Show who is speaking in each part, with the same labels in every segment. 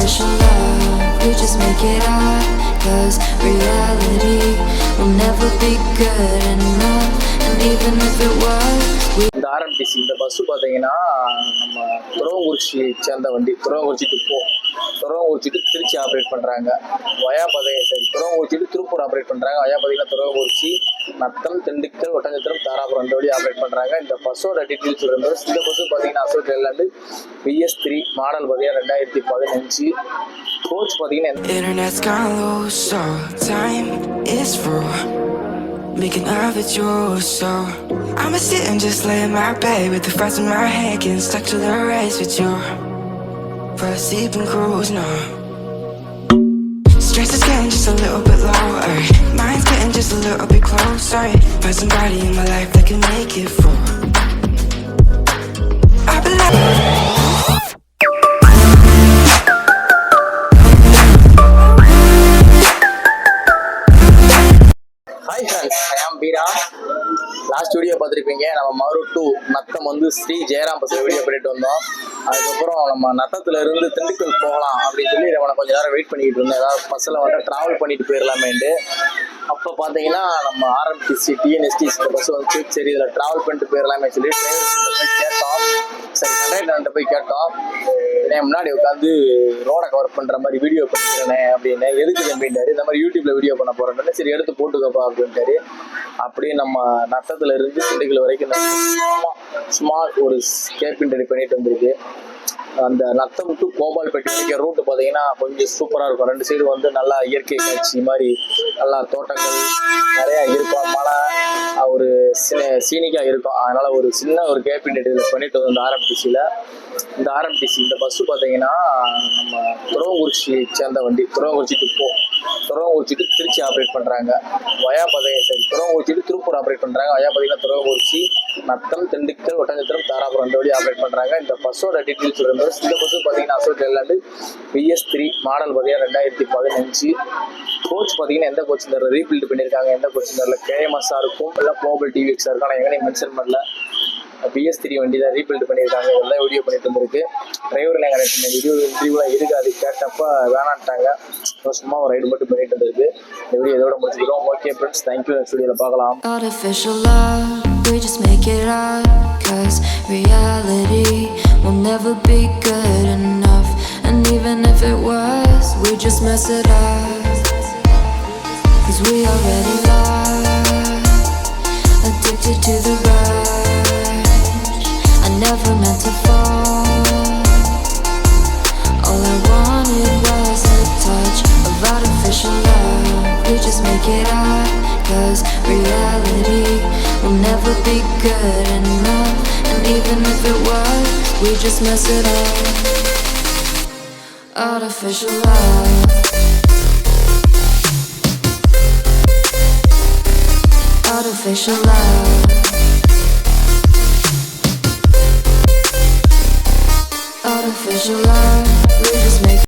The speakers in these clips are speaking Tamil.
Speaker 1: artificial love, we just make it up. Cause reality will never be good enough. And even if it was,
Speaker 2: இந்த ஆர்எம்டிசி இந்த பஸ்ஸு பார்த்தீங்கன்னா நம்ம துறவங்குறிச்சியை சேர்ந்த வண்டி. துறவங்குறிச்சி டு துறவங்குறிச்சி டு திருச்சி ஆப்ரேட் பண்ணுறாங்க. வயா துறவங்குறிச்சி டு திருப்பூர் ஆப்ரேட் பண்ணுறாங்க. வயா பார்த்தீங்கன்னா துறவங்குறிச்சி, நத்தம், திண்டுக்கல், ஒட்டஞ்சத்திரம், தாராபுரம் அந்த வழி ஆப்ரேட் பண்ணுறாங்க. இந்த பஸ்ஸோட டீட்டெயில்ஸ் சொல்லும்போது இந்த பஸ்ஸு பார்த்தீங்கன்னா அசோக் லேலாண்டு BS3 மாடல் பார்த்தீங்கன்னா 2015. கோச் பார்த்தீங்கன்னா
Speaker 3: making love at you, so I'ma sit and just lay in my bed with the thoughts in my head, getting stuck to the race with you for a sleeping cruise now. Stress is getting just a little bit lower, mind's getting just a little bit closer. Find somebody in my life that can make it for I believe.
Speaker 2: Last video பார்த்துருப்பீங்க. நம்ம மதுரை டு நத்தம் வந்து ஸ்ரீ ஜெயராம் பஸ் வீடியோ பண்ணிட்டு வந்தோம். அதுக்கப்புறம் நம்ம நத்தத்துல இருந்து திண்டுக்கல் போகலாம் அப்படின்னு சொல்லி நம்ம கொஞ்சம் நேரம் வெயிட் பண்ணிக்கிட்டு இருந்தோம். ஏதாவது பஸ்ஸில் வந்து ட்ராவல் பண்ணிட்டு போயிடலாமேன்ட்டு. அப்போ பார்த்தீங்கன்னா நம்ம ஆர்எம்டிசி TNSTC பஸ் வந்து சரி இதில் ட்ராவல் பண்ணிட்டு போயிடலாமே சொல்லி டிரைவர் போய் கேட்டோம். சரி கண்டக்டர்கிட்ட போய் கேட்டோம், முன்னாடி உட்காந்து ரோடை கவர் பண்ணுற மாதிரி வீடியோ பண்ணிக்கிறேனே அப்படின்னு. எதுக்கு அப்படின்ட்டாரு. இந்த மாதிரி யூடியூப்ல வீடியோ பண்ண போறேன்னு. சரி எடுத்து போட்டுக்கப்பா அப்படின்ட்டாரு. அப்படியே நம்ம நத்தத்துல இருந்து திண்டுக்கல் வரைக்கும் சும்மா ஒரு கேபின் ரெடி பண்ணிட்டு வந்திருக்கு. அந்த நத்தம் டு கோபால்பேட்டை வரைக்கும் ரூட்டு பார்த்தீங்கன்னா கொஞ்சம் சூப்பராக இருக்கும். ரெண்டு சைடு வந்து நல்லா இயற்கை காட்சி மாதிரி நல்லா தோட்டங்கள் நிறையா இருக்கும். மழை ஒரு சீனிக்காக இருக்கும். அதனால ஒரு சின்ன ஒரு கேபின் ரெடி பண்ணிட்டு வந்தோம். இந்த ஆர்எம்டிசியில் இந்த பஸ்ஸு பார்த்தீங்கன்னா நம்ம துறவங்குறிச்சியை சேர்ந்த வண்டி. துறவங்குறிச்சி டு திருச்சி ஆப்ரேட் பண்ணுறாங்க. வயா துறவங்குறிச்சி டு திருப்பூர் ஆப்ரேட் பண்ணுறாங்க. வயா பார்த்தீங்கன்னா துறவங்குறிச்சி, நத்தம், திண்டுக்கல், ஒட்டஞ்சத்திரம், தாராபுரம் அந்த வழி ஆப்ரேட் பண்ணுறாங்க. இந்த பஸ்ஸோட டீட்டெயில்ஸ் சொல்லும்போது இந்த பஸ்ஸு பார்த்தீங்கன்னா அசோக் லேலாண்டு BS3 மாடல் பார்த்தீங்கன்னா 2015. கோச் பார்த்தீங்கன்னா எந்த கோச் இந்த ரீபில்ட் பண்ணியிருக்காங்க, எந்த கோச் இந்த KMS-ஆ இருக்கும் இல்லை குளோபல் TVX-ஆ இருக்கும். ஆனால் எங்கேயும் மென்ஷன் பண்ணல. BS3 வண்டி தான் ரீபில்ட் பண்ணியிருக்காங்க. இதெல்லாம் வீடியோ பண்ணிட்டு இருந்திருக்கு. டிரைவர் நாங்கள் இன்டர்வியூலாம் இருக்காது கேட்டப்ப வேணான்ட்டாங்க. சும்மா ஒரு ரைடு மட்டும் பண்ணிட்டு இருந்திருக்கு. இந்த வீடியோ இதோட முடிச்சுக்கிறோம். Okay friends, thank you. நெக்ஸ்ட் வீடியோவில் பார்க்கலாம்.
Speaker 1: artificial love, we just make it up. Cause reality will never be good enough. And even if it was, we just mess it up. Cause we already lost, addicted to the rush. I never meant to fall. All I wanted was a touch of artificial love. We just make it up. Cause reality will never be good enough. And even if it was, we just mess it up. Artificial love, artificial love, artificial love, we just make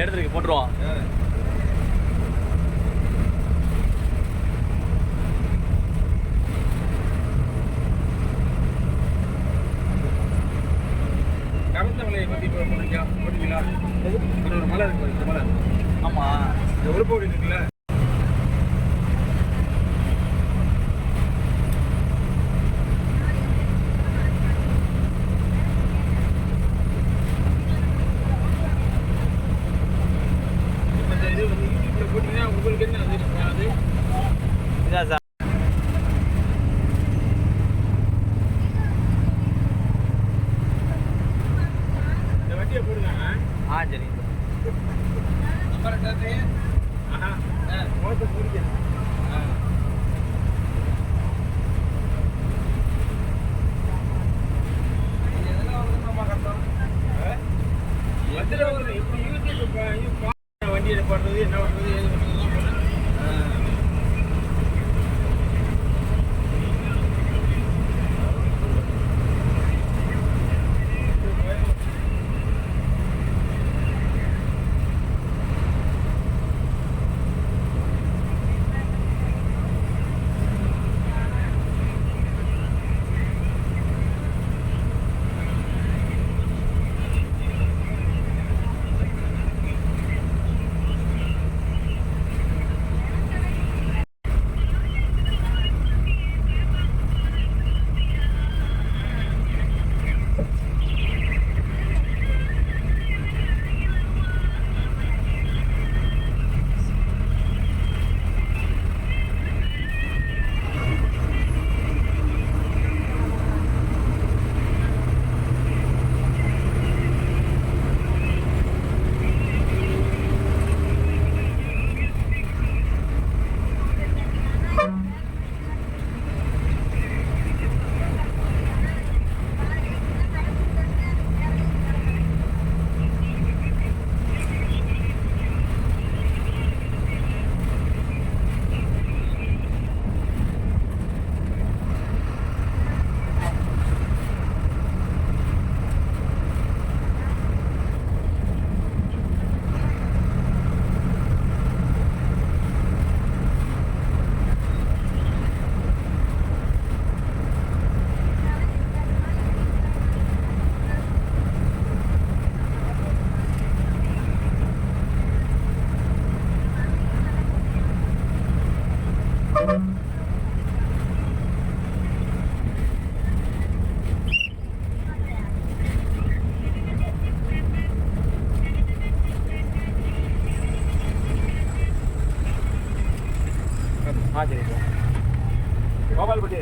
Speaker 2: எடுத்துருக்கு போட்டுருவோம்.
Speaker 4: கருத்தமலையை பற்றி போட்டீங்களா? ஒரு மலை இருக்கு, இந்த மலை.
Speaker 2: ஆமாம்,
Speaker 4: இந்த ஒரு கோடி இருக்குல்ல, இது வந்து யூடியூப்ல போட்டீங்கன்னா உங்களுக்கு என்ன அது
Speaker 2: இதான் சார்.
Speaker 4: இந்த வண்டியை போடுங்க.
Speaker 2: சரி.
Speaker 4: ஆஹா, முகத்தை பிடிக்கணும். இப்படி யூடியூப் வண்டியை போடுறது என்ன பண்ணுறது ஏது பண்ணுறது
Speaker 2: சரி.
Speaker 4: கோபால்பட்டி